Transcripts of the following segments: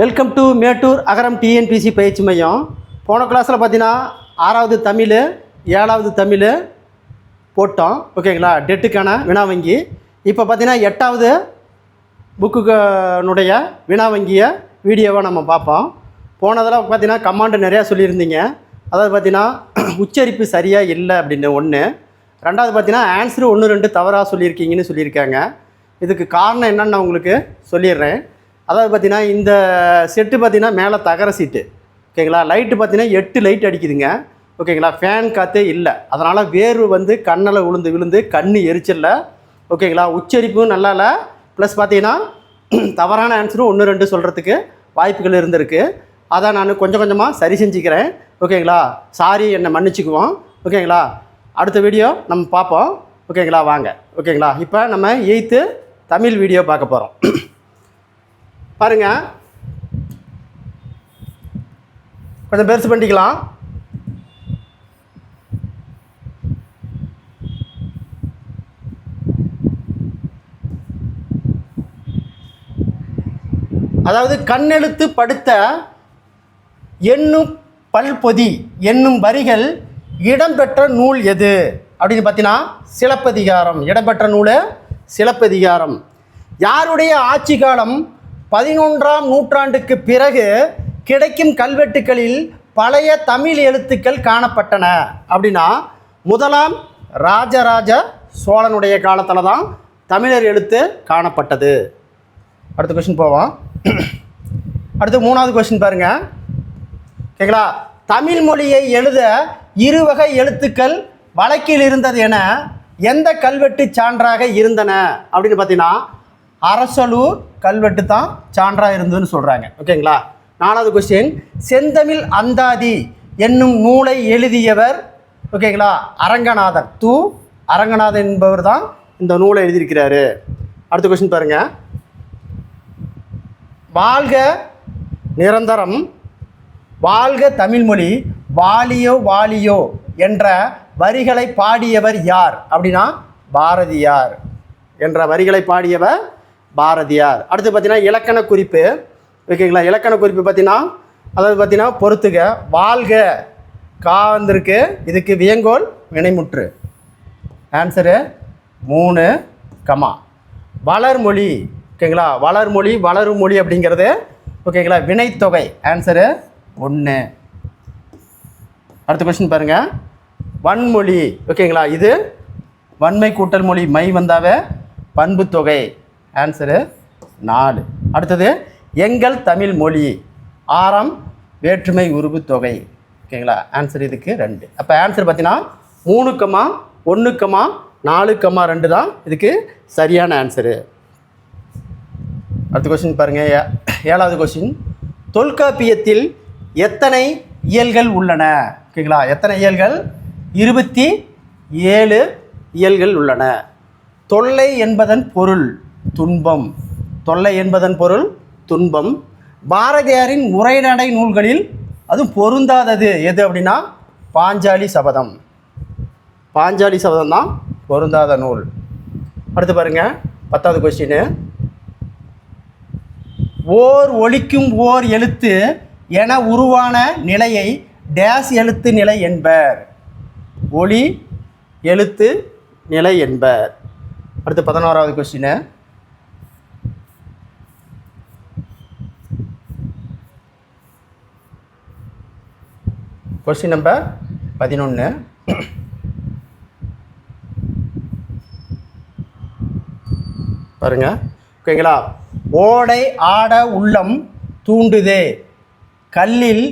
Welcome to Mettur Agaram TNPSC பயிற்சி மையம். போன கிளாஸில் பார்த்தீங்கன்னா 6வது தமிழ் 7வது தமிழ் போட்டோம். ஓகேங்களா, டெட்டுக்கான வினா வங்கி. இப்போ பார்த்தீங்கன்னா 8வது புக்குனுடைய வினா வங்கியை வீடியோவை நம்ம பார்ப்போம். போனதில் பார்த்தீங்கன்னா கமாண்டு நிறையா சொல்லியிருந்தீங்க. அதாவது பார்த்தீங்கன்னா உச்சரிப்பு சரியாக இல்லை அப்படின்னு ஒன்று. 2வது பார்த்தீங்கன்னா ஆன்சரு 1 2 தவறாக சொல்லியிருக்கீங்கன்னு சொல்லியிருக்காங்க. இதுக்கு காரணம் என்னன்னு நான் உங்களுக்கு சொல்லிடுறேன். அதாவது பார்த்தீங்கன்னா இந்த செட்டு பார்த்தீங்கன்னா மேலே தகர சீட்டு. ஓகேங்களா, லைட்டு பார்த்தீங்கன்னா 8 லைட் அடிக்குதுங்க. ஓகேங்களா, ஃபேன் காற்றே இல்லை. அதனால் வேர்வு வந்து கண்ணில் விழுந்து கண் எரிச்சல்ல. ஓகேங்களா, உச்சரிப்பும் நல்லா இல்லை. ப்ளஸ் பார்த்தீங்கன்னா தவறான ஆன்சரும் 1 2 சொல்கிறதுக்கு வாய்ப்புகள் இருந்திருக்கு. அதை நான் கொஞ்சம் கொஞ்சமாக சரி செஞ்சுக்கிறேன். ஓகேங்களா, சாரி, என்னை மன்னிச்சுக்குவோம். ஓகேங்களா, அடுத்த வீடியோ நம்ம பார்ப்போம். ஓகேங்களா, வாங்க. ஓகேங்களா, இப்போ நம்ம 8th தமிழ் வீடியோ பார்க்க போகிறோம். பாருங்கள், கொஞ்சம் பெருசு பண்ணிக்கலாம். அதாவது கண்ணெழுத்து படுத்த எண்ணும் பல்பொதி என்னும் வரிகள் இடம்பெற்ற நூல் எது அப்படின்னு பார்த்தீங்கன்னா சிலப்பதிகாரம். இடம்பெற்ற நூல் சிலப்பதிகாரம். யாருடைய ஆட்சி காலம் 11ஆம் நூற்றாண்டுக்கு பிறகு கிடைக்கும் கல்வெட்டுக்களில் பழைய தமிழ் எழுத்துக்கள் காணப்பட்டன அப்படின்னா முதலாம் ராஜராஜ சோழனுடைய காலத்தில் தான் தமிழர் எழுத்து காணப்பட்டது. அடுத்த கொஸ்டின் போவோம். அடுத்து 3வது கொஸ்டின் பாருங்கள். ஓகேங்களா, தமிழ் மொழியை எழுத 2 வகை எழுத்துக்கள் வழக்கில் இருந்தது என எந்த கல்வெட்டு சான்றாக இருந்தன அப்படின்னு பார்த்தீங்கன்னா அரசலூர் கல்வெட்டு தான் சான்றாக இருந்ததுன்னு சொல்கிறாங்க. ஓகேங்களா, 4வது கொஸ்டின். செந்தமிழ் அந்தாதி என்னும் நூலை எழுதியவர் ஓகேங்களா அரங்கநாதர். அரங்கநாதன் என்பவர் தான் இந்த நூலை எழுதியிருக்கிறாரு. அடுத்த கொஸ்டின் பாருங்கள். வாழ்க நிரந்தரம், வாழ்க தமிழ்மொழி, வாலியோ வாலியோ என்ற வரிகளை பாடியவர் யார் அப்படின்னா பாரதியார். என்ற வரிகளை பாடியவர் பாரதியார். அடுத்து பார்த்தீங்கன்னா இலக்கண குறிப்பு. ஓகேங்களா, இலக்கண குறிப்பு பார்த்தீங்கன்னா அதாவது பார்த்தீங்கன்னா பொறுத்துக. வாழ்க கா வந்திருக்கு, இதுக்கு வியங்கோல் வினைமுற்று. Answer 3 comma. வளர்மொழி. ஓகேங்களா, வளர்மொழி வளரும் மொழி அப்படிங்கிறது ஓகேங்களா வினைத்தொகை. ஆன்சரு 1. அடுத்த கொஸ்டின் பாருங்கள். வன்மொழி. ஓகேங்களா, இது வன்மை கூட்டல் மொழி மை வந்தாவே பண்பு தொகை. ஆன்சரு 4. அடுத்தது எங்கள் தமிழ் மொழி 6ஆம் வேற்றுமை உருவு தொகை. ஓகேங்களா, ஆன்சர் இதுக்கு 2. அப்போ ஆன்சர் பார்த்தீங்கன்னா 3 1 4 2 தான் இதுக்கு சரியான ஆன்சரு. அடுத்த கொஸ்டின் பாருங்கள். 7வது கொஸ்டின். தொல்காப்பியத்தில் எத்தனை இயல்கள் உள்ளன? ஓகேங்களா, எத்தனை இயல்கள்? 27 இயல்கள் உள்ளன. தொல்லை என்பதன் பொருள் துன்பம். தொல்லை என்பதன் பொருள் துன்பம். பாரதியாரின் உரைநடை நூல்களில் அதுவும் பொருந்தாதது எது அப்படின்னா பாஞ்சாலி சபதம். பாஞ்சாலி சபதம் தான் பொருந்தாத நூல். அடுத்து பாருங்கள். 10வது கொஸ்டின். ஓர் ஒலிக்கும் ஓர் எழுத்து என உருவான நிலையை டேஸ் எழுத்து நிலை என்பர். ஒளி எழுத்து நிலை என்பர். அடுத்து 11வது கொஸ்டின். Question number 11. பாருங்க. ஓகேங்களா, ஓடை ஆட உள்ளம் தூண்டுதே, கல்லில்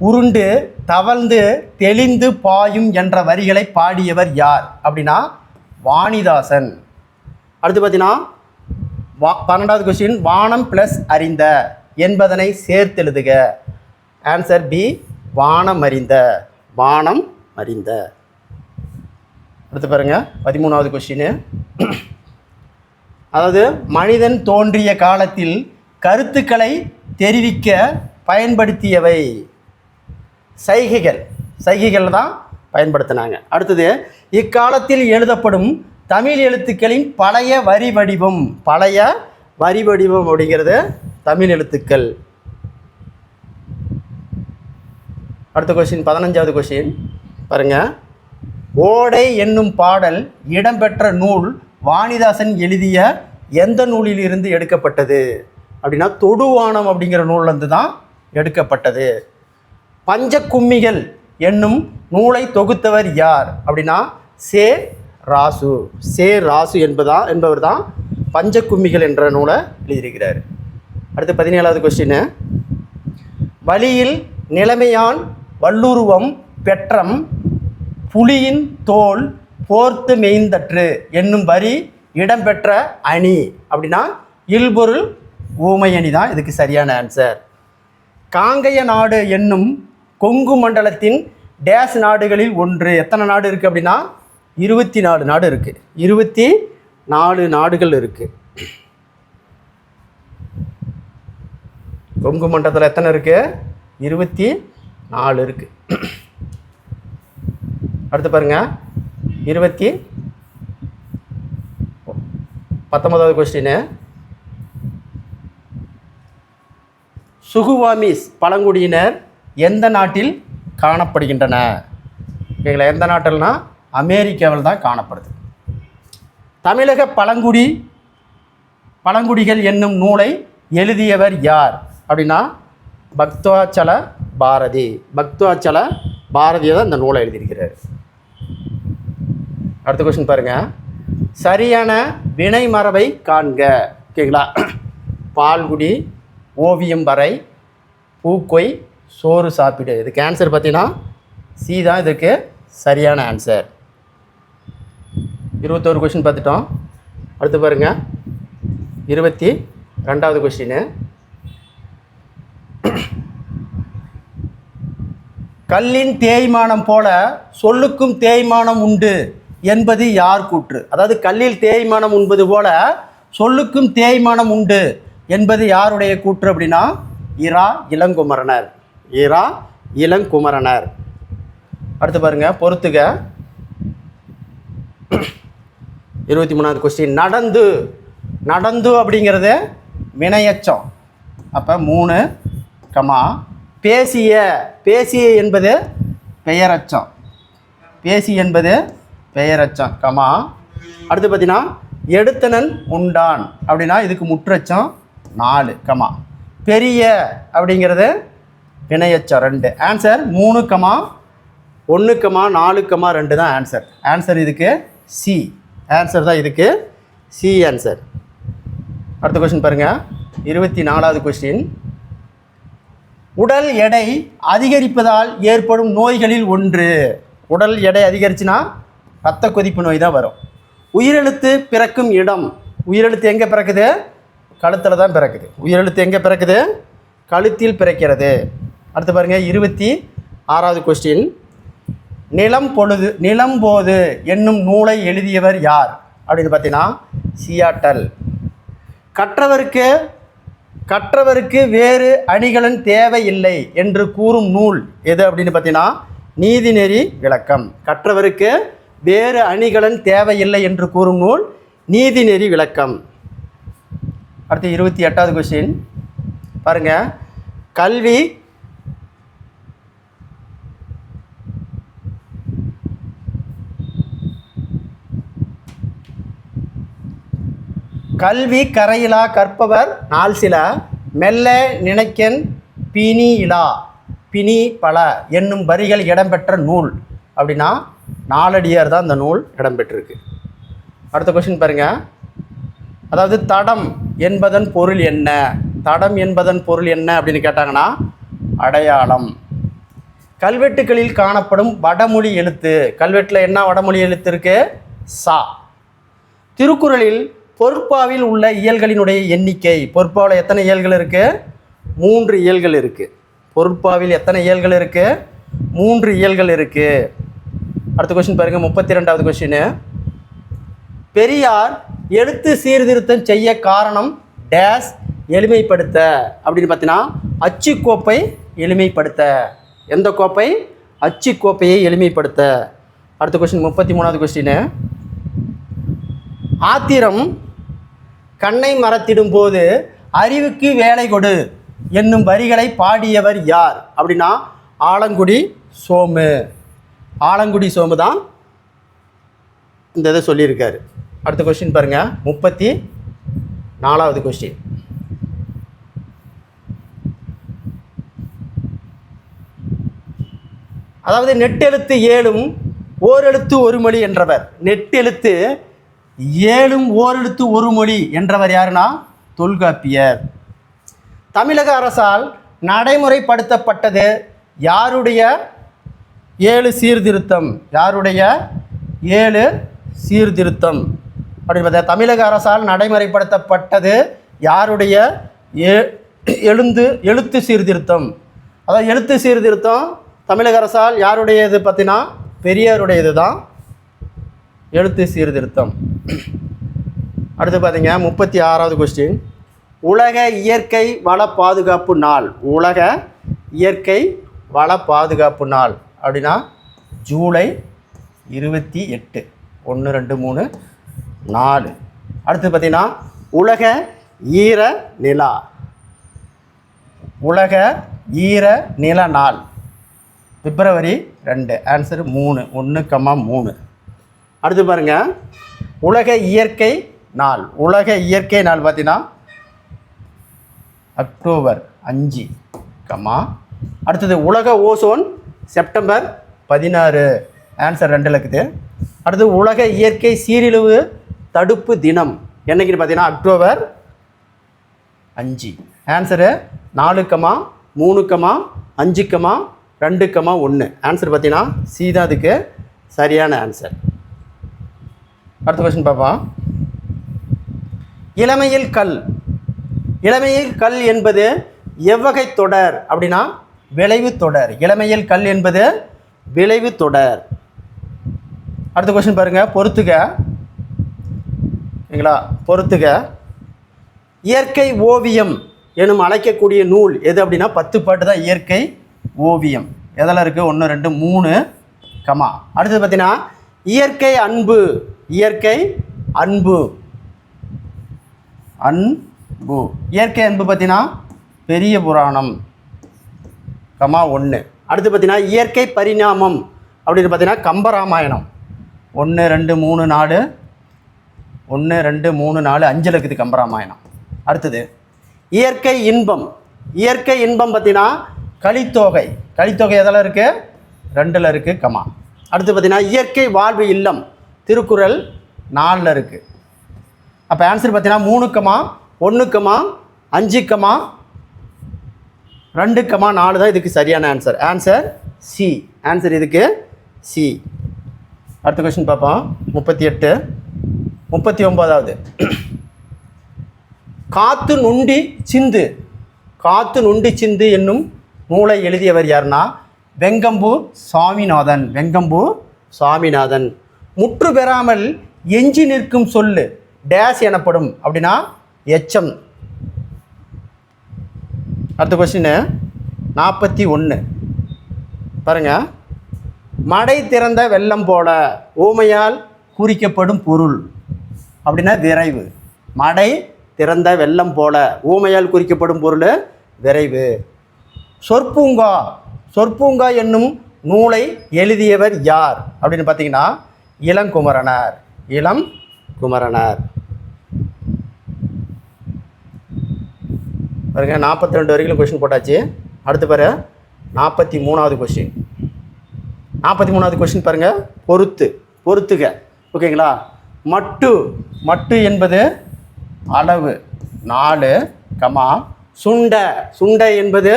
உருண்டு தவழ்ந்து தெளிந்து பாயும் என்ற வரிகளை பாடியவர் யார் அப்படின்னா வாணிதாசன். அடுத்து பார்த்தீங்கன்னா 12வது கொஸ்டின். வானம் ப்ளஸ் அறிந்த என்பதனை சேர்த்தெழுதுக. ஆன்சர் பி வானம் அறிந்த. வானம் அறிந்த. அடுத்து பாருங்கள். 13வது கொஸ்டின். அதாவது மனிதன் தோன்றிய காலத்தில் கருத்துக்களை தெரிவிக்க பயன்படுத்தியவை சைகைகள் தான் பயன்படுத்தினாங்க. அடுத்தது இக்காலத்தில் எழுதப்படும் தமிழ் எழுத்துக்களின் பழைய வரி வடிவம் அப்படிங்கிறது தமிழ் எழுத்துக்கள். அடுத்த கொஸ்டின் 15வது கொஸ்டின் பாருங்கள். ஓடை என்னும் பாடல் இடம்பெற்ற நூல் வாணிதாசன் எழுதிய எந்த நூலிலிருந்து எடுக்கப்பட்டது அப்படின்னா தொடுவானம் அப்படிங்கிற நூல்லேருந்து தான் எடுக்கப்பட்டது. பஞ்சகும்மிகள் என்னும் நூலை தொகுத்தவர் யார் அப்படின்னா சே ராசு என்பவர் தான் பஞ்சகும்மிகள் என்ற நூலை எழுதியிருக்கிறார். அடுத்து 17வது கொஸ்டின். வழியில் நிலைமையான் வல்லுருவம் பெற்றம் புலியின் தோல் போர்த்து மெய்ந்தற்று என்னும் வரி இடம்பெற்ற அணி அப்படின்னா இல்பொருள் ஊமை அணி தான் இதுக்கு சரியான ஆன்சர். காங்கய நாடு என்னும் கொங்கு மண்டலத்தின் டேஸ் நாடுகளில் ஒன்று. எத்தனை நாடு இருக்குது அப்படின்னா 24 நாடு இருக்குது. 24 நாடுகள் இருக்குது. கொங்கு மண்டலத்தில் எத்தனை இருக்குது? 24 இருக்குது. அடுத்து பாருங்கள் 19வது கொஸ்டின். சுகுவாமிஸ் பழங்குடியினர் எந்த நாட்டில் காணப்படுகின்றன? இவங்களை எந்த நாட்டில்னா அமெரிக்காவில் தான் காணப்படுது. தமிழக பழங்குடிகள் என்னும் நூலை எழுதியவர் யார் அப்படின்னா பக்தவாச்சல பாரதியை தான் இந்த நூலை எழுதியிருக்கிறார். அடுத்த கொஸ்டின் பாருங்கள். சரியான வினை மரபை காண்க. ஓகேங்களா? பால்குடி, ஓவியம் வரை, பூக்கொய், சோறு சாப்பிடு. இதுக்கு ஆன்சர் பார்த்தீங்கன்னா சி தான் இதுக்கு சரியான ஆன்சர். 21 கொஸ்டின் பார்த்துட்டோம். அடுத்து பாருங்கள் 22வது கொஸ்டின். கல்லின் தேய்மானம் போல சொல்லுக்கும் தேய்மானம் உண்டு என்பது யார் கூற்று? அதாவது கல்லில் தேய்மானம் உண்பது போல சொல்லுக்கும் தேய்மானம் உண்டு என்பது யாருடைய கூற்று அப்படின்னா இரா இளங்குமரனர். அடுத்து பாருங்க பொறுத்துக. 23வது கொஸ்டின். நடந்து அப்படிங்கிறது வினையச்சம். அப்போ 3 கமா பேசிய என்பது பெயரச்சம் கமா. அடுத்து பார்த்தீங்கன்னா எடுத்தனன் உண்டான் அப்படின்னா இதுக்கு முற்றச்சம் 4 கமா. பெரிய அப்படிங்கிறது வினையச்சம் 2. ஆன்சர் 3 கமா 1 கமா 4 கமா 2 தான் ஆன்சர் இதுக்கு சி. ஆன்சர் தான் இதுக்கு சி ஆன்சர். அடுத்த கொஸ்டின் பாருங்கள் 24வது கொஸ்டின். உடல் எடை அதிகரிப்பதால் ஏற்படும் நோய்களில் ஒன்று. உடல் எடை அதிகரிச்சுன்னா இரத்த கொதிப்பு நோய் தான் வரும். உயிரெழுத்து பிறக்கும் இடம். உயிரெழுத்து எங்கே பிறக்குது? கழுத்தில் தான் பிறக்குது. உயிரெழுத்து எங்கே பிறக்குது? கழுத்தில் பிறக்கிறது. அடுத்து பாருங்கள் 26வது கொஸ்டின். நிலம்போது என்னும் நூலை எழுதியவர் யார் அப்படின்னு பார்த்தீங்கன்னா சியாட்டல். கற்றவருக்கு வேறு அணிகளின் தேவை இல்லை என்று கூறும் நூல் எது அப்படின்னு பார்த்தீங்கன்னா நீதிநெறி விளக்கம். கற்றவருக்கு வேறு அணிகளின் தேவையில்லை என்று கூறும் நூல் நீதிநெறி விளக்கம். அடுத்து 28வது கொஸ்டின் பாருங்கள். கல்வி கரையிலா கற்பவர் நாள் சில மெல்ல நினைக்கன் பிணி பல என்னும் வரிகள் இடம்பெற்ற நூல் அப்படின்னா நாலடியார் தான் இந்த நூல் இடம்பெற்றிருக்கு. அடுத்த கொஸ்டின் பாருங்கள். அதாவது தடம் என்பதன் பொருள் என்ன? அப்படின்னு கேட்டாங்கன்னா அடையாளம். கல்வெட்டுகளில் காணப்படும் வடமொழி எழுத்து. கல்வெட்டில் என்ன வடமொழி எழுத்து இருக்குது? சா. திருக்குறளில் பொற்பாவில் உள்ள இயல்களினுடைய எண்ணிக்கை. பொற்பாவில் எத்தனை இயல்கள் இருக்குது? 3 இயல்கள் இருக்குது. பொற்பாவில் எத்தனை இயல்கள் இருக்குது? 3 இயல்கள் இருக்குது. அடுத்த கொஸ்டின் பாருங்கள் 32வது கொஸ்டின். பெரியார் எழுத்து சீர்திருத்தம் செய்ய காரணம் டேஸ் எளிமைப்படுத்த அப்படின்னு பார்த்தீங்கன்னா அச்சுக்கோப்பை எளிமைப்படுத்த. எந்த கோப்பை? அச்சுக்கோப்பையை எளிமைப்படுத்த. அடுத்த கொஸ்டின் 33வது கொஸ்டின். ஆத்திரம் கண்ணை மறத்திடும் போது அறிவுக்கு வேலை கொடு என்னும் வரிகளை பாடியவர் யார் அப்படின்னா ஆலங்குடி சோமு. ஆலங்குடி சோமு தான் இந்த இதை சொல்லியிருக்காரு. அடுத்த கொஸ்டின் பாருங்கள், 34வது கொஸ்டின். அதாவது நெட்டெழுத்து 7ம் ஓரெழுத்து ஒரு மொழி என்றவர். நெட்டெழுத்து 7ம் ஓரெழுத்து ஒரு மொழி என்றவர் யாருன்னா தொல்காப்பியர். தமிழக அரசால் நடைமுறைப்படுத்தப்பட்டது யாருடைய 7 சீர்திருத்தம்? யாருடைய 7 சீர்திருத்தம் அப்படின்னு பார்த்தா தமிழக அரசால் நடைமுறைப்படுத்தப்பட்டது யாருடைய எழுத்து சீர்திருத்தம். அதாவது எழுத்து சீர்திருத்தம் தமிழக அரசால் யாருடையது பார்த்தீங்கன்னா பெரியாருடையது தான் எழுத்து சீர்திருத்தம். அடுத்து பார்த்தீங்க 36வது கொஸ்டின். உலக இயற்கை வள பாதுகாப்பு நாள். உலக இயற்கை வள பாதுகாப்பு நாள் அப்படின்னா ஜூலை 28, 1, 2, 3, 4. அடுத்து பார்த்தீங்கன்னா உலக ஈர நிலா. உலக ஈர நில நாள் பிப்ரவரி 2. ஆன்சர் 3, 1,3. அடுத்து பாருங்கள், உலக இயற்கை நாள். உலக இயற்கை நாள் பார்த்தீங்கன்னா அக்டோபர் 5, அடுத்தது உலக ஓசோன் செப்டம்பர் 16. ஆன்சர் 2 இருக்குது. அடுத்து உலக இயற்கை சீரிழிவு தடுப்பு தினம் என்னைக்குன்னு பார்த்தீங்கன்னா அக்டோபர் 5. ஆன்சரு 4, 3, 5, 2,1. ஆன்சர் பார்த்தீங்கன்னா சி தான் அதுக்கு சரியான ஆன்சர். அடுத்த கொஸ்டின் பார்ப்போம். இளமையில் கல். இளமையில் கல் என்பது எவ்வகை தொடர் அப்படின்னா விளைவு தொடர். இளமையில் கல் என்பது விளைவு தொடர். அடுத்த கொஸ்டின் பாருங்கள், பொறுத்துக. சரிங்களா, பொறுத்துக. இயற்கை ஓவியம் எனும் அழைக்கக்கூடிய நூல் எது அப்படின்னா 10 பாட்டு தான் இயற்கை ஓவியம். எதில் இருக்குது? 1, 2, 3, அடுத்தது பார்த்தீங்கன்னா இயற்கை அன்பு. இயற்கை அன்பு. அன்பு இயற்கை அன்பு பார்த்தீங்கன்னா பெரிய புராணம், 1. அடுத்து பார்த்தீங்கன்னா இயற்கை பரிணாமம் அப்படின்னு பார்த்தீங்கன்னா கம்பராமாயணம். 1, 2, 3, 4, 1, 2, 3, 4, 5 இருக்குது கம்பராமாயணம். அடுத்தது இயற்கை இன்பம். இயற்கை இன்பம் பார்த்தீங்கன்னா கலித்தொகை. கலித்தொகை எதில் இருக்குது? 2ல் இருக்குது, அடுத்து பார்த்தீங்கன்னா இயற்கை வாழ்வு இல்லம் திருக்குறள் 4ல் இருக்குது. அப்போ ஆன்சர் பார்த்தீங்கன்னா 3, 1, 5, 2, 4 தான் இதுக்கு சரியான ஆன்சர். Answer C. ஆன்சர் இதுக்கு சி. அடுத்த கொஸ்டின் பார்ப்போம். 38, 39வது. காத்து நுண்டி சிந்து. காத்து நுண்டி சிந்து என்னும் நூலை எழுதியவர் யாருன்னா வெங்கம்பூர் சுவாமிநாதன். வெங்கம்பூர் சுவாமிநாதன். முற்று பெறாமல் எஞ்சி நிற்கும் சொல்லு டேஸ் எனப்படும் அப்படின்னா எச்சம். அடுத்த கொஸ்டின் 41 பாருங்கள். மடை திறந்த வெள்ளம் போல ஊமையால் குறிக்கப்படும் பொருள் அப்படின்னா விரைவு. மடை திறந்த வெள்ளம் போல ஊமையால் குறிக்கப்படும் பொருள் விரைவு. சொற்பூங்கா. சொற்பூங்கா என்னும் நூலை எழுதியவர் யார் அப்படின்னு பார்த்தீங்கன்னா இளங்குமரனார். இளங்குமரனார். பாருங்க 42 வரைக்கும் கொஸ்டின் போட்டாச்சு. அடுத்து பாரு 43வது கொஸ்டின். 43வது கொஸ்டின் பாருங்கள், பொறுத்துக. ஓகேங்களா. மட்டு. மட்டு என்பது அளவு 4, சுண்டை. சுண்டை என்பது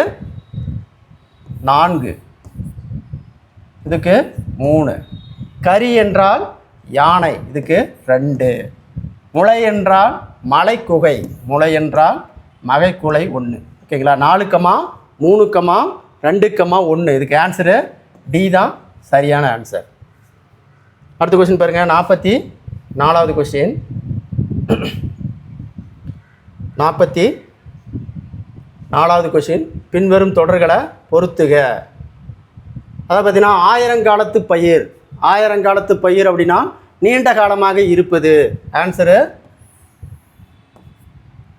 4, இதுக்கு 3. கரி என்றால் யானை, இதுக்கு 2. முளை என்றால் மலைக்குகை. முளை என்றால் மகைக்குலை 1. ஓகேங்களா. 4, 3, 2, 1. இதுக்கு ஆன்சரு டி தான் சரியான ஆன்சர். அடுத்த கொஸ்டின் பாருங்கள், 44வது கொஸ்டின். 44வது கொஸ்டின். பின்வரும் தொடர்களை பொறுத்துக. அதாவது பார்த்தீங்கன்னா ஆயிரங்காலத்து பயிர். ஆயிரங்காலத்து பயிர் அப்படின்னா நீண்ட காலமாக இருப்பது. ஆன்சரு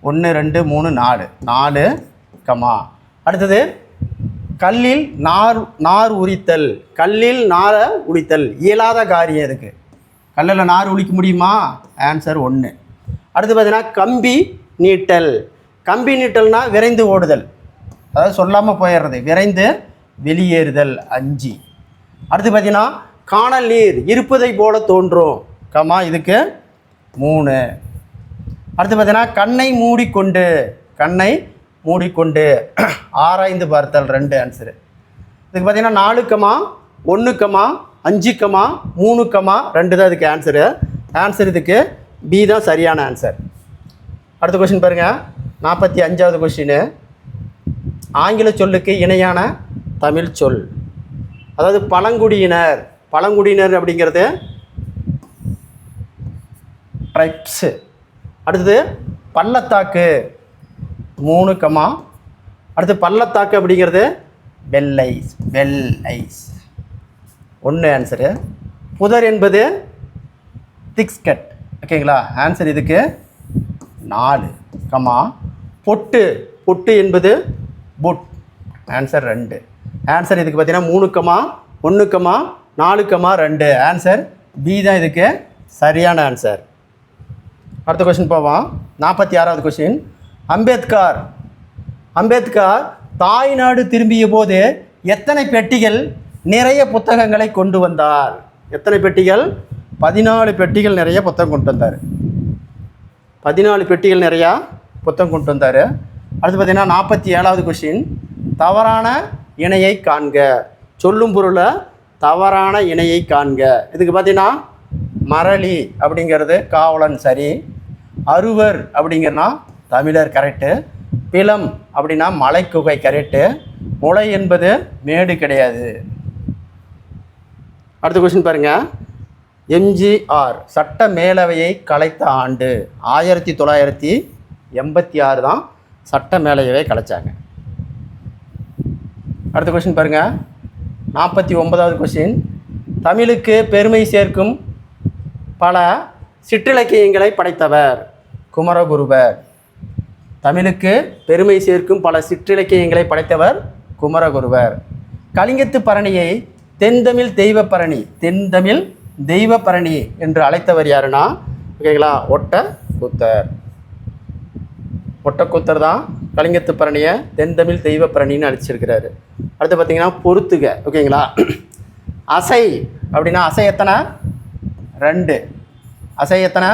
1, 2, 3, 4. அடுத்தது கல்லில் நார் உரித்தல். கல்லில் நாரை உரித்தல் இயலாத காரியம் இதுக்கு. கல்லில் நார் உரிக்க முடியுமா? ஆன்சர் 1. அடுத்து பார்த்தீங்கன்னா கம்பி நீட்டல். கம்பி நீட்டல்னா விரைந்து ஓடுதல், அதாவது சொல்லாமல் போயிடுறது, விரைந்து வெளியேறுதல் 5. அடுத்து பார்த்தீங்கன்னா காணல் நீர் இருப்பதை போல தோன்றும், இதுக்கு 3. அடுத்து பார்த்தீங்கன்னா கண்ணை மூடிக்கொண்டு. கண்ணை மூடிக்கொண்டு ஆராய்ந்து பார்த்தல் 2 ஆன்சரு. இதுக்கு பார்த்தீங்கன்னா 4, 1, 5, 3, 2 தான் இதுக்கு ஆன்சரு. ஆன்சர் இதுக்கு பி தான் சரியான ஆன்சர். அடுத்த கொஸ்டின் பாருங்கள், 45வது கொஸ்டின். ஆங்கில சொல்லுக்கு இணையான தமிழ் சொல். அதாவது பழங்குடியினர். பழங்குடியினர் அப்படிங்கிறது ட்ரைப்ஸு. அடுத்தது பள்ளத்தாக்கு 3, அடுத்து பள்ளத்தாக்கு அப்படிங்கிறது வெள்ளைஸ். 1 ஆன்சரு. புதர் என்பது திக்ஸ்கட். ஓகேங்களா? ஆன்சர் இதுக்கு 4, பொட்டு. பொட்டு என்பது புட். ஆன்சர் 2. ஆன்சர் இதுக்கு பார்த்தீங்கன்னா 3, 1, 4, 2. ஆன்சர் பி தான் இதுக்கு சரியான ஆன்சர். அடுத்த கொஸ்டின் போவோம். 46வது கொஸ்டின். அம்பேத்கர் தாய்நாடு திரும்பிய போது எத்தனை பெட்டிகள் நிறைய புத்தகங்களை கொண்டு வந்தார்? எத்தனை பெட்டிகள்? 14 பெட்டிகள் நிறைய புத்தகம் கொண்டு வந்தார். 14 பெட்டிகள் நிறையா புத்தகம் கொண்டு வந்தார். அடுத்து பார்த்தீங்கன்னா 47வது கொஸ்டின். தவறான இணையை காண்க. சொல்லும் பொருளை தவறான இணையை காண்க. இதுக்கு பார்த்தீங்கன்னா மரளி அப்படிங்கிறது காவலன் சரி, அறுவர் அப்படிங்கிறனா தமிழர் கரெக்டு, பிலம் அப்படின்னா மலைக்குகை கரெக்டு, முளை என்பது மேடு கிடையாது. அடுத்த கொஸ்டின் பாருங்கள். எம்ஜிஆர் சட்ட மேலவையை கலைத்த ஆண்டு 1986 தான் சட்ட மேலவையை கலைச்சாங்க. அடுத்த கொஸ்டின் பாருங்கள். 49வது கொஸ்டின். தமிழுக்கு பெருமை சேர்க்கும் பல சிற்றிலக்கியங்களை படைத்தவர் குமரகுருபர். தமிழுக்கு பெருமை சேர்க்கும் பல சிற்றிலக்கியங்களை படைத்தவர் குமரகுருபர். கலிங்கத்து பரணியை தென்தமிழ் தெய்வப்பரணி என்று அழைத்தவர் யாருன்னா, ஓகேங்களா, ஒட்டக்கூத்தர் தான் கலிங்கத்து பரணியை தென்தமிழ் தெய்வப்பரணின்னு அழைச்சிருக்கிறாரு. அடுத்து பார்த்தீங்கன்னா பொறுத்துக. ஓகேங்களா? அசை அப்படின்னா அசை எத்தனை? 2. அசை எத்தனை?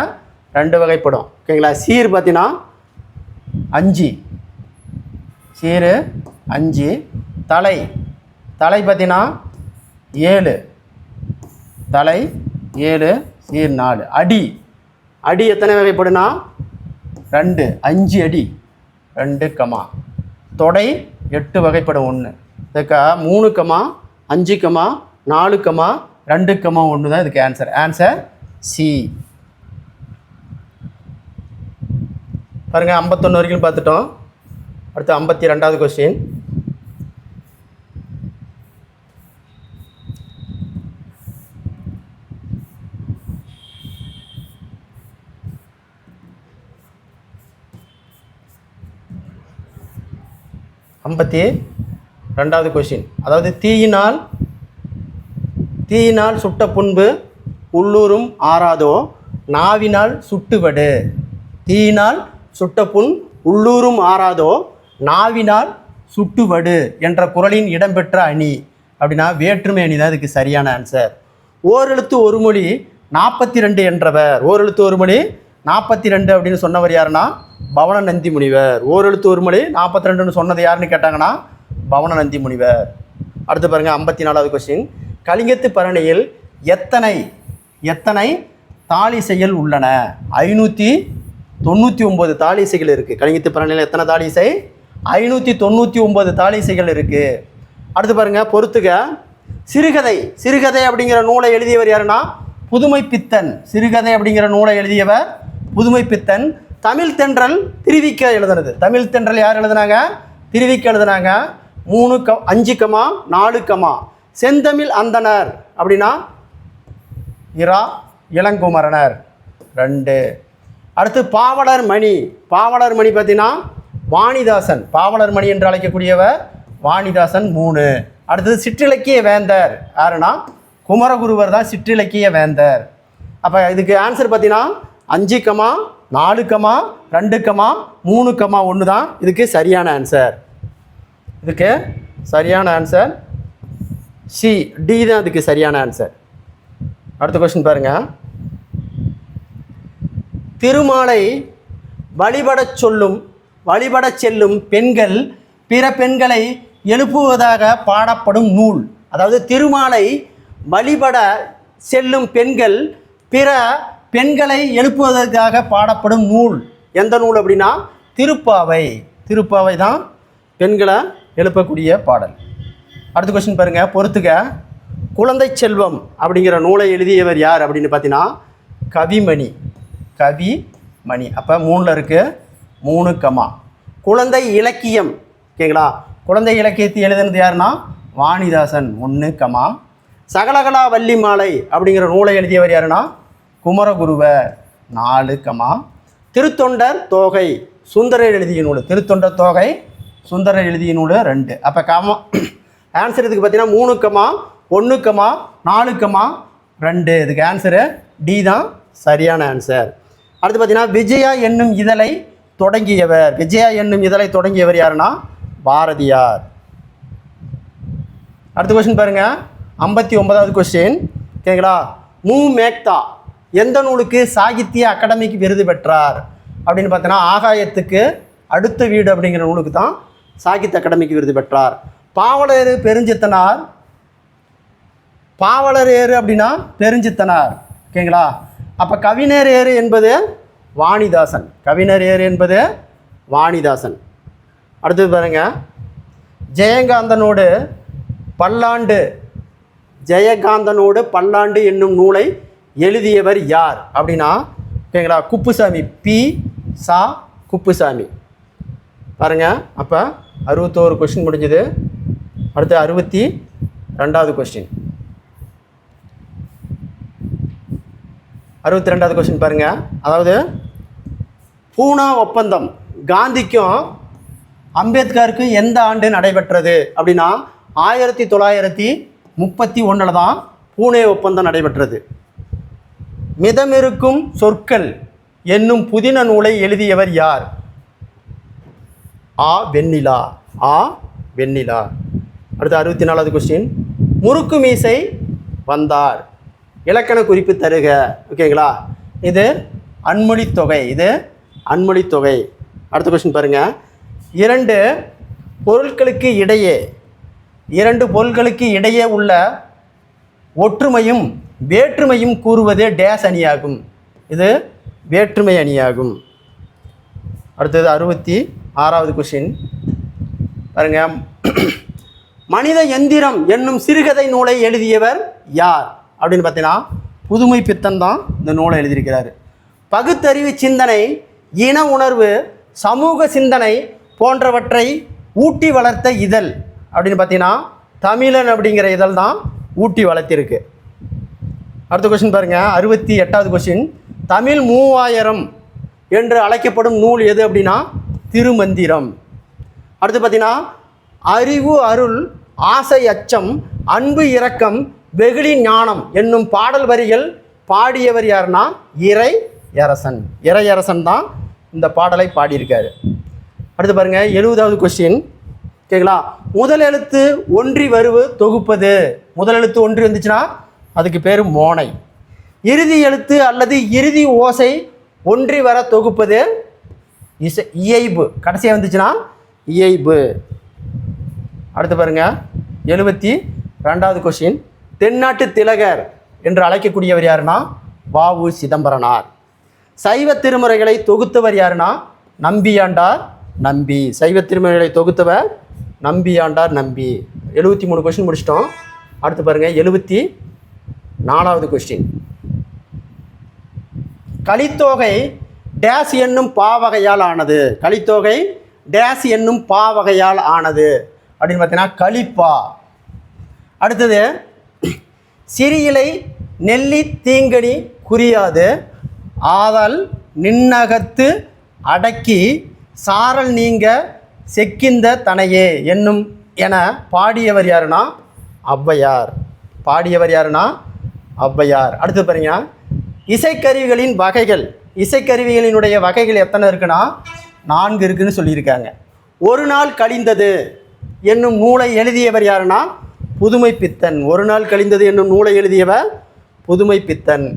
2 வகைப்படும். ஓகேங்களா? சீர் பார்த்தீங்கன்னா 5. சீர் 5. தலை பார்த்தீங்கன்னா 7. தலை 7, சீர் 4. அடி எத்தனை வகைப்படுனா? 2. 5 அடி 2, தொடை 8 வகைப்படும் 1. இதுக்கா 3, 5, 4, 2, 1 தான் இதுக்கு ஆன்சர். Answer C. பாருங்கள், 51 வரைக்கும் பார்த்துட்டோம். அடுத்து 52வது கொஸ்டின். ரெண்டாவது கொஸ்டின். அதாவது தீயினால் சுட்ட புண்பு உள்ளூரும் ஆறாதோ நாவினால் சுட்டுவடு. தீயினால் சுட்ட புண் உள்ளூரும் ஆறாதோ நாவினால் சுட்டுவடு என்ற குறளின் இடம்பெற்ற அணி அப்படின்னா வேற்றுமை அணி தான் இதுக்கு சரியான ஆன்சர். ஓரெழுத்து ஒரு மொழி 42 என்றவர். ஓரெழுத்து ஒரு மொழி 42 அப்படின்னு சொன்னவர் யாருன்னா பவன நந்தி முனிவர். ஓரெழுத்து ஒரு மொழி 42ன்னு சொன்னது யாருன்னு கேட்டாங்கன்னா பவன நந்தி முனிவர். அடுத்து பாருங்கள், 54வது கொஸ்டின். கலிங்கத்து பரணியில் எத்தனை தாளிசைகள் உள்ளன? 599 தாளிசைகள் இருக்குது. கலிங்கத்து பரணியில் எத்தனை தாளிசை? 599 தாளிசைகள் இருக்குது. அடுத்து பாருங்கள், பொறுத்துக. சிறுகதை அப்படிங்கிற நூலை எழுதியவர் யாருன்னா புதுமைப்பித்தன். சிறுகதை அப்படிங்கிற நூலை எழுதியவர் புதுமைப்பித்தன். தமிழ் தென்றல் திருவிக்க எழுதுனது. தமிழ் தென்றல் யார் எழுதுனாங்க? திருவிக்க எழுதுனாங்க. 3, 5, 4. செந்தமிழ் அந்தனர் அப்படின்னா இளங்குமரனர் 2. அடுத்து பாவலர் மணி பார்த்தீங்கன்னா வாணிதாசன். பாவலர் மணி என்று அழைக்கக்கூடியவர் வாணிதாசன் 3. அடுத்தது சிற்றிலக்கிய வேந்தர் யாருன்னா குமரகுருவர் தான் சிற்றிலக்கிய வேந்தர். அப்போ இதுக்கு ஆன்சர் பார்த்தீங்கன்னா 5, 4, 2, 3, 1 தான் இதுக்கு சரியான ஆன்சர். இதுக்கு சரியான ஆன்சர் சி, டி தான் இதுக்கு சரியான ஆன்சர். அடுத்த கொஸ்டின் பாருங்கள். திருமாலை வழிபடச் செல்லும் பெண்கள் பிற பெண்களை எழுப்புவதாக பாடப்படும் நூல். அதாவது திருமாலை வழிபட செல்லும் பெண்கள் பிற பெண்களை எழுப்புவதற்காக பாடப்படும் நூல் எந்த நூல் அப்படின்னா திருப்பாவை. திருப்பாவை தான் பெண்களை எழுப்பக்கூடிய பாடல். அடுத்த கொஸ்டின் பாருங்கள், பொறுத்துக்க. குழந்தை செல்வம் அப்படிங்கிற நூலை எழுதியவர் யார் அப்படின்னு பார்த்தீங்கன்னா கவிமணி. அப்போ 3ல் இருக்குது 3, குழந்தை இலக்கியம். ஓகேங்களா? குழந்தை இலக்கியத்தை எழுதுனது யாருன்னா வாணிதாசன் 1, சகலகலா வள்ளி மாலை அப்படிங்கிற நூலை எழுதியவர் யாருன்னா குமரகுருவர் 4, திருத்தொண்டர் தோகை சுந்தரர் எழுதிய நூல். திருத்தொண்டர் தோகை சுந்தரர் எழுதிய நூல் 2. அப்போ ஆன்சர் இதுக்கு பார்த்தீங்கன்னா 3, 1, 4, 2. இதுக்கு ஆன்சரு டி தான் சரியான ஆன்சர். அடுத்து பார்த்தீங்கன்னா விஜயா என்னும் இதழை தொடங்கியவர் யாருன்னா பாரதியார். அடுத்த கொஸ்டின் பாருங்கள், 59வது கொஸ்டின். ஓகேங்களா? மேக்தா எந்த நூலுக்கு சாகித்ய அகாடமிக்கு விருது பெற்றார் அப்படின்னு பார்த்தீங்கன்னா ஆகாயத்துக்கு அடுத்த வீடு அப்படிங்கிற நூலுக்கு தான் சாகித்ய அகாடமிக்கு விருது பெற்றார். பாவலரேறு அப்படின்னா பெருஞ்சித்தனார். ஓகேங்களா? அப்போ கவிஞர் ஏறு என்பது வாணிதாசன். அடுத்தது பாருங்கள், ஜெயகாந்தனோடு பல்லாண்டு என்னும் நூலை எழுதியவர் யார் அப்படின்னா ஓகேங்களா குப்புசாமி. குப்புசாமி. பாருங்கள், அப்போ 61 கொஸ்டின் முடிஞ்சது. அடுத்து 62வது கொஸ்டின். 62வது கொஸ்டின் பாருங்கள். அதாவது பூனா ஒப்பந்தம் காந்திக்கும் அம்பேத்கருக்கும் எந்த ஆண்டு நடைபெற்றது அப்படின்னா 1931 தான் பூனே ஒப்பந்தம் நடைபெற்றது. மிதமிருக்கும் சொற்கள் என்னும் புதின நூலை எழுதியவர் யார்? வெண்ணிலா. அடுத்து 64வது கொஸ்டின். முறுக்கு மீசை வந்தார் இலக்கண குறிப்பு தருக. ஓகேங்களா? இது அன்மொழி தொகை. அடுத்த கொஸ்டின் பாருங்கள். இரண்டு பொருட்களுக்கு இடையே உள்ள ஒற்றுமையும் வேற்றுமையும் கூறுவது டேஸ் அணியாகும். இது வேற்றுமை அணியாகும். அடுத்தது 66வது கொஸ்டின் பாருங்கள். மனித எந்திரம் என்னும் சிறுகதை நூலை எழுதியவர் யார் அப்படின்னு பார்த்தீங்கன்னா புதுமை பித்தன் தான் இந்த நூலை எழுதியிருக்கிறார். பகுத்தறிவு சிந்தனை, இன உணர்வு, சமூக சிந்தனை போன்றவற்றை ஊட்டி வளர்த்த இதழ் அப்படின்னு பார்த்தீங்கன்னா தமிழன் அப்படிங்கிற இதழ் தான் ஊட்டி வளர்த்திருக்கு. அடுத்த கொஸ்டின் பாருங்கள், 68வது கொஸ்டின். தமிழ் 3000 என்று அழைக்கப்படும் நூல் எது அப்படின்னா திருமந்திரம். அடுத்து பார்த்தீங்கன்னா அறிவு, அருள், ஆசை, அச்சம், அன்பு, இரக்கம், வெகுளி, ஞானம் என்னும் பாடல் வரிகள் பாடியவர் யாருன்னா இறையரசன் தான் இந்த பாடலை பாடியிருக்காரு. அடுத்து பாருங்கள், 70வது கொஸ்டின். ஓகேங்களா? முதல் எழுத்து ஒன்றி வருவு தொகுப்பது. முதல் எழுத்து ஒன்றி வந்துச்சுன்னா அதுக்கு பேர் மோனை. இறுதி எழுத்து அல்லது இறுதி ஓசை ஒன்றி வர தொகுப்பது இயைபு. கடைசியாக வந்துச்சுன்னா இயைபு. அடுத்து பாருங்கள், 72வது கொஸ்டின். தென்னாட்டு திலகர் என்று அழைக்கக்கூடியவர் யாருன்னா வ.உ. சிதம்பரனார். சைவ திருமுறைகளை தொகுத்தவர் யாருன்னா நம்பியாண்டார் நம்பி. சைவ திருமுறைகளை தொகுத்தவர் நம்பியாண்டார் நம்பி. 73 கொஸ்டின் முடிச்சிட்டோம். அடுத்து பாருங்கள், 74வது கொஸ்டின். கலித்தொகை டேஸ் என்னும் பாவகையால் ஆனது. கலித்தொகை டேஸ் என்னும் பாவகையால் ஆனது அப்படின்னு பார்த்தீங்கன்னா கலிப்பா. அடுத்தது சிறியிலை நெல்லி தீங்கனி குறியாது ஆதல் நின்னகத்து அடக்கி சாரல் நீங்க செக்கிந்த தனையே என்னும் என பாடியவர் யாருன்னா ஔவையார். பாடியவர் யாருன்னா ஔவையார். அடுத்து பாருங்க, இசைக்கருவிகளின் வகைகள். இசைக்கருவிகளினுடைய வகைகள் எத்தனை இருக்குன்னா 4 இருக்குன்னு சொல்லியிருக்காங்க. ஒரு நாள் கழிந்தது என்னும் நூலை எழுதியவர் யாருன்னா புதுமைப்பித்தன். ஒரு நாள் கழிந்தது என்னும் நூலை எழுதியவர் புதுமைப்பித்தன்.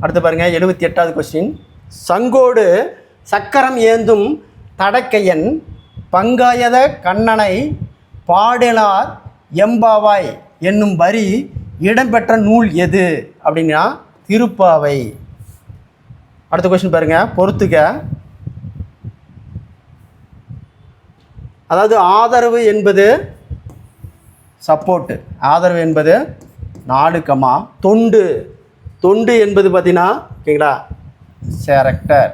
அடுத்து பாருங்கள் 78வது கொஸ்டின். சங்கோடு சக்கரம் ஏந்தும் தடக்கையன் பங்காயத கண்ணனை பாடலார் எம்பாவாய் என்னும் வரி இடம்பெற்ற நூல் எது அப்படின்னா திருப்பாவை. அடுத்த கொஸ்டின் பாருங்கள், பொறுத்துக்க. அதாவது ஆதரவு என்பது சப்போர்ட்டு, ஆதரவு என்பது 4, தொண்டு. தொண்டு என்பது பார்த்தீங்கன்னா ஓகேங்களா கேரக்டர்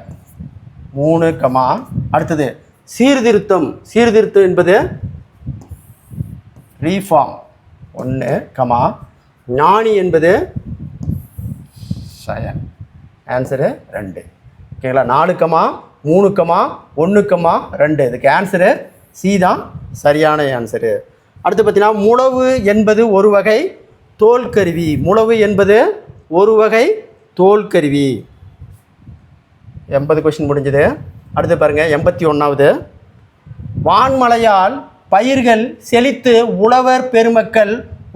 3, அடுத்தது சீர்திருத்தம். சீர்திருத்தம் என்பது ரீஃபார்ம் 1, ஞானி என்பது சயன். ஆன்சரு 2. ஓகேங்களா 4, 3, 1, 2. இதுக்கு ஆன்சரு சி தான் சரியான ஆன்சரு. அடுத்து பார்த்தீங்கன்னா முழவு என்பது ஒரு வகை தோல்கருவி. முழவு என்பது ஒரு வகை தோல்கருவி. 80 கொஸ்டின் முடிஞ்சது. அடுத்து பாருங்கள் 81வது. வான்மழையால் பயிர்கள் செழித்து உழவர் பெருமக்கள்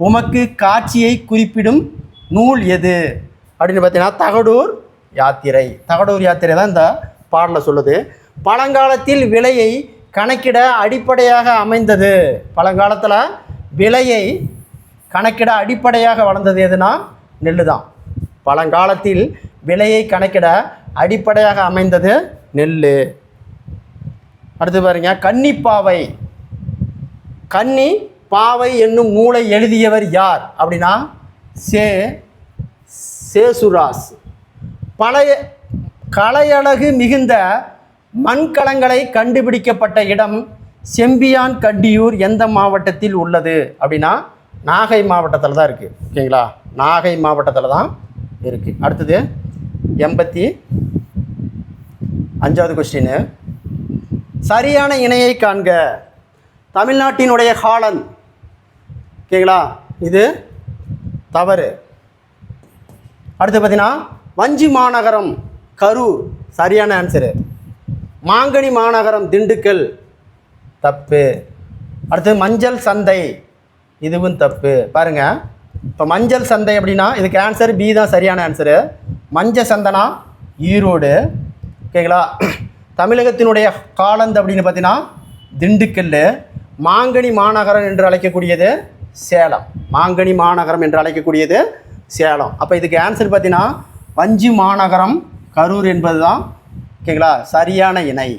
உமக்கு காட்சியை குறிப்பிடும் நூல் எது அப்படின்னு பார்த்தீங்கன்னா தகடூர் யாத்திரை. தகடூர் யாத்திரை தான் இந்த பாடலை சொல்லுது. பழங்காலத்தில் விலையை கணக்கிட அடிப்படையாக அமைந்தது. பழங்காலத்தில் விலையை கணக்கிட அடிப்படையாக வளர்ந்தது எதுனா நெல் தான். பழங்காலத்தில் விலையை கணக்கிட அடிப்படையாக அமைந்தது நெல். அடுத்து பாருங்க, கன்னிப்பாவை. கன்னி பாவை என்னும் நூலை எழுதியவர் யார் அப்படின்னா சேசுராஸ். பழைய கலையழகு மிகுந்த மண்கலங்களை கண்டுபிடிக்கப்பட்ட இடம் செம்பியான் கண்டியூர் எந்த மாவட்டத்தில் உள்ளது அப்படின்னா நாகை மாவட்டத்தில் தான் இருக்குது. ஓகேங்களா, நாகை மாவட்டத்தில் தான் இருக்குது. அடுத்தது 85வது கொஸ்டின். சரியான இணையை காண்க. தமிழ்நாட்டினுடைய ஹாலந்து. ஓகேங்களா, இது தவறு. அடுத்து பார்த்தீங்கன்னா வஞ்சி மாநகரம் கரூர், சரியான ஆன்சரு. மாங்கனி மாநகரம் திண்டுக்கல், தப்பு. அடுத்து மஞ்சள் சந்தை, இதுவும் தப்பு. பாருங்கள், இப்போ மஞ்சள் சந்தை அப்படின்னா இதுக்கு ஆன்சர் பி தான் சரியான ஆன்சரு. மஞ்சள் சந்தனா ஈரோடு. ஓகேங்களா, தமிழகத்தினுடைய காலந்து அப்படின்னு பார்த்தீங்கன்னா திண்டுக்கல். மாங்கனி மாநகரம் என்று அழைக்கக்கூடியது சேலம். மாங்கனி மாநகரம் என்று அழைக்கக்கூடியது சேலம். அப்போ இதுக்கு ஆன்சர் பார்த்தீங்கன்னா வஞ்சி மாநகரம் கரூர் என்பது தான் ஓகேங்களா சரியான இணை.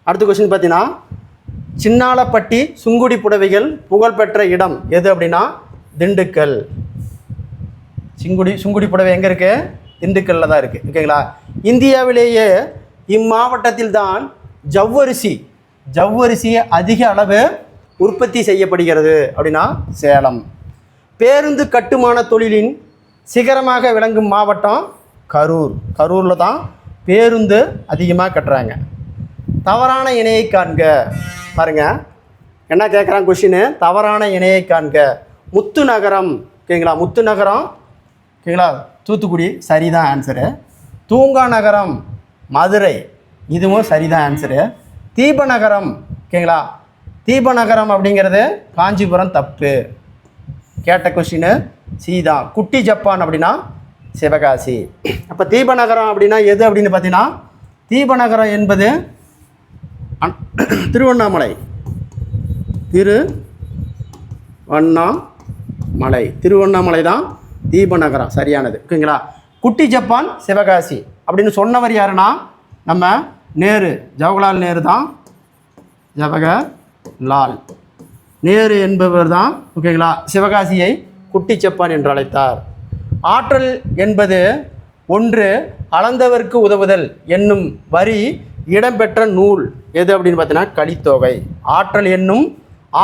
அடுத்த கொஸ்டின் பார்த்தீங்கன்னா சின்னாலப்பட்டி சுங்குடி புடவைகள் புகழ்பெற்ற இடம் எது அப்படின்னா திண்டுக்கல். சுங்குடி புடவை எங்கே இருக்குது? திண்டுக்கல்லில் தான் இருக்குது. ஓகேங்களா, இந்தியாவிலேயே இம்மாவட்டத்தில் தான் ஜவ்வரிசி அதிக அளவு உற்பத்தி செய்யப்படுகிறது அப்படின்னா சேலம். பேருந்து கட்டுமான தொழிலின் சிகரமாக விளங்கும் மாவட்டம் கரூர். கரூரில் தான் பேருந்து அதிகமாக கட்டுறாங்க. தவறான இணையை காண்க. பாருங்கள் என்ன கேட்குறாங்க கொஷின்னு, தவறான இணையை காண்க. முத்து நகரம். ஓகேங்களா, முத்து நகரம் ஓகேங்களா தூத்துக்குடி, சரிதான் ஆன்சரு. தூங்கா நகரம் மதுரை, இதுவும் சரிதான் ஆன்சரு. தீபநகரம். ஓகேங்களா, தீபநகரம் அப்படிங்கிறது காஞ்சிபுரம், தப்பு. கேட்ட கொஸ்டின் சீதான். குட்டி ஜப்பான் அப்படின்னா சிவகாசி. அப்போ தீபநகரம் அப்படின்னா எது அப்படின்னு பார்த்தீங்கன்னா தீபநகரம் என்பது திருவண்ணாமலை. திருவண்ணாமலை தான் தீபநகரம், சரியானது. ஓகேங்களா, குட்டி ஜப்பான் சிவகாசி அப்படின்னு சொன்னவர் யாருன்னா நம்ம நேரு, ஜவஹர்லால் நேரு தான். ஜவஹர்லால் நேரு என்பவர் தான் ஓகேங்களா சிவகாசியை குட்டி ஜப்பான் என்று அழைத்தார். ஆற்றல் என்பது ஒன்று அளந்தவர்க்கு உதவுதல் என்னும் வரி இடம்பெற்ற நூல் எது அப்படின்னு பார்த்தீங்கன்னா கலித்தொகை.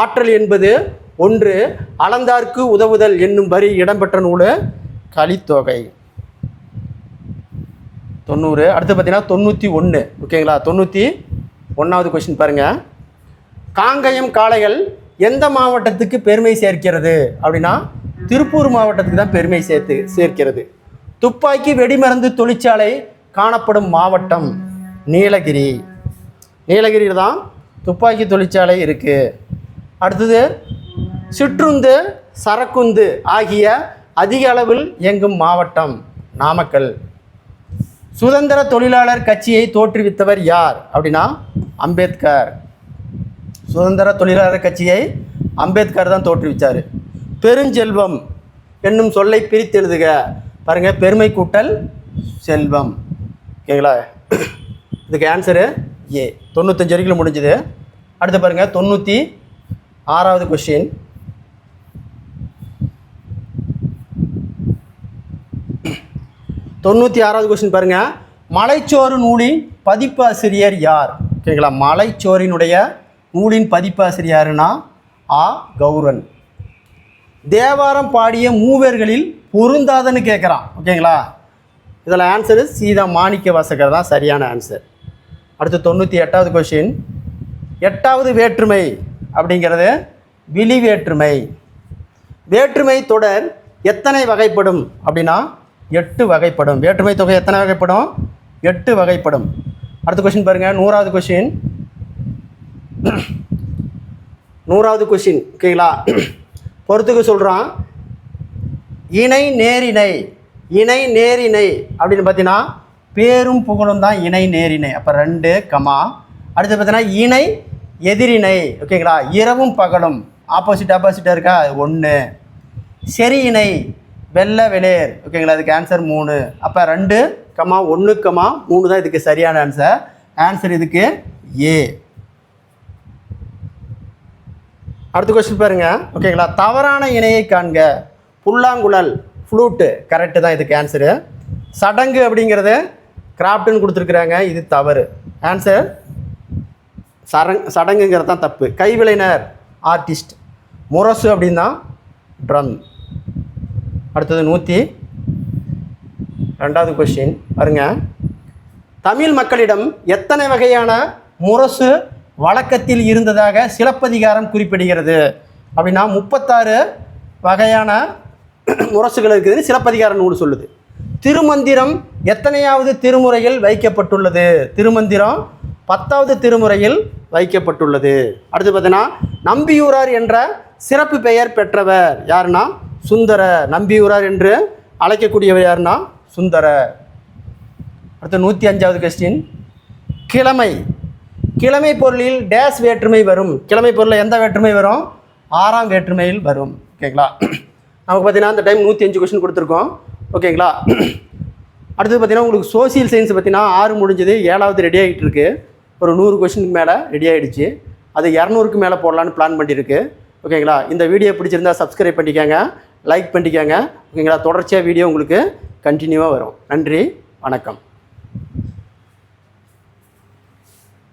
ஆற்றல் என்பது ஒன்று அளந்தார்க்கு உதவுதல் என்னும் வரி இடம்பெற்ற நூல் கலித்தொகை. 90. அடுத்து பார்த்தீங்கன்னா 91. ஓகேங்களா, 91வது கொஸ்டின் பாருங்கள். காங்கயம் காளைகள் எந்த மாவட்டத்துக்கு பெருமை சேர்க்கிறது அப்படின்னா திருப்பூர் மாவட்டத்துக்கு தான் பெருமை சேர்க்கிறது. துப்பாக்கி வெடிமருந்து தொழிற்சாலை காணப்படும் மாவட்டம் நீலகிரி. நீலகிரியில் தான் துப்பாக்கி தொழிற்சாலை இருக்குது. அடுத்தது சிற்றுந்து சரக்குந்து ஆகிய அதிக அளவில் இயங்கும் மாவட்டம் நாமக்கல். சுதந்திர தொழிலாளர் கட்சியை தோற்றுவித்தவர் யார் அப்படின்னா அம்பேத்கர். சுதந்திர தொழிலாளர் கட்சியை அம்பேத்கர் தான் தோற்றுவித்தார். பெருஞ்செல்வம் என்னும் சொல்லை பிரித்து எழுதுக. பாருங்கள், பெருமை கூட்டல் செல்வம். ஓகேங்களா? இதுக்கு ஆன்சரு ஏ. 95 வரைக்கும் முடிஞ்சுது. அடுத்து பாருங்கள், 96வது கொஸ்டின். பாருங்கள், மலைச்சோறு நூலின் பதிப்பாசிரியர் யார்? ஓகேங்களா? மலைச்சோறினுடைய நூலின் பதிப்பாசிரியர்னா ஆ கௌரன். தேவாரம் பாடிய மூவர்களில் பொருந்தாதன்னு கேட்குறான். ஓகேங்களா? இதில் ஆன்சரு சீதா மாணிக்க வாசகர் தான் சரியான ஆன்சர். அடுத்து 98வது கொஸ்டின். 8வது வேற்றுமை அப்படிங்கிறது விழி வேற்றுமை. வேற்றுமை தொடர் எத்தனை வகைப்படும் அப்படின்னா 8 வகைப்படும். வேற்றுமை தொகை எத்தனை வகைப்படும்? 8 வகைப்படும். அடுத்த கொஸ்டின் பாருங்கள், 100வது கொஸ்டின். 100வது கொஸ்டின். ஓகேங்களா? பொறுத்துக்கு சொல்கிறான். இணை நேரிணை. இணை நேரிணை அப்படின்னு பார்த்தீங்கன்னா பேரும் புகழும் தான் இணை நேரிணை. அப்போ 2 கமா. அடுத்து பார்த்தீங்கன்னா இணை எதிரிணை. ஓகேங்களா? இரவும் பகலும் ஆப்போசிட்டாக இருக்கா, 1. சரி இணை வெள்ளை வெளியேர். ஓகேங்களா? இதுக்கு ஆன்சர் 3. அப்போ 2 கமா 1 கமா 3 தான் இதுக்கு சரியான ஆன்சர். ஆன்சர் இதுக்கு ஏ. அடுத்த கொஸ்டின் பாருங்கள். ஓகேங்களா? தவறான இணையை காண்க. புல்லாங்குழல் ஃப்ளூட்டு கரெக்டு தான் இதுக்கு ஆன்சரு. சடங்கு அப்படிங்கிறது கிராஃப்ட்டுன்னு கொடுத்துருக்குறாங்க, இது தவறு. ஆன்சர் சடங்குங்கிறது தான் தப்பு. கைவிளைஞர் ஆர்டிஸ்ட். முரசு அப்படின்னா ட்ரம். அடுத்தது 102வது கொஸ்டின் பாருங்கள். தமிழ் மக்களிடம் எத்தனை வகையான முரசு வழக்கத்தில் இருந்ததாக சிலப்பதிகாரம் குறிப்பிடுகிறது அப்படின்னா 36 வகையான முரசுகள் இருக்குதுன்னு சிலப்பதிகார நூல் சொல்லுது. திருமந்திரம் எத்தனையாவது திருமுறையில் வைக்கப்பட்டுள்ளது? திருமந்திரம் 10வது திருமுறையில் வைக்கப்பட்டுள்ளது. அடுத்து பார்த்தீங்கன்னா நம்பியூரார் என்ற சிறப்பு பெயர் பெற்றவர் யாருன்னா சுந்தர. நம்பியூரார் என்று அழைக்கக்கூடியவர் யாருன்னா சுந்தர. அடுத்து 105வது கொஸ்டின். கிழமை. கிழமை பொருளில் டேஸ் வேற்றுமை வரும். கிழமை பொருளில் எந்த வேற்றுமை வரும்? 6ஆம் வேற்றுமையில் வரும். ஓகேங்களா? நமக்கு பார்த்தீங்கன்னா இந்த டைம் 105 கொஸ்டின் கொடுத்துருக்கோம். ஓகேங்களா? அடுத்தது பார்த்தீங்கன்னா உங்களுக்கு சோசியல் சயின்ஸ் பார்த்தீங்கன்னா 6 முடிஞ்சது, 7வது ரெடி ஆகிட்டு இருக்குது. ஒரு 100 கொஸ்டினுக்கு மேலே ரெடி ஆகிடுச்சு. அது 200க்கு மேலே போடலான்னு பிளான் பண்ணியிருக்கு. ஓகேங்களா? இந்த வீடியோ பிடிச்சிருந்தால் சப்ஸ்கிரைப் பண்ணிக்கோங்க, லைக் பண்ணிக்கோங்க. ஓகேங்களா? தொடர்ச்சியாக வீடியோ உங்களுக்கு கண்டினியூவாக வரும். நன்றி, வணக்கம்.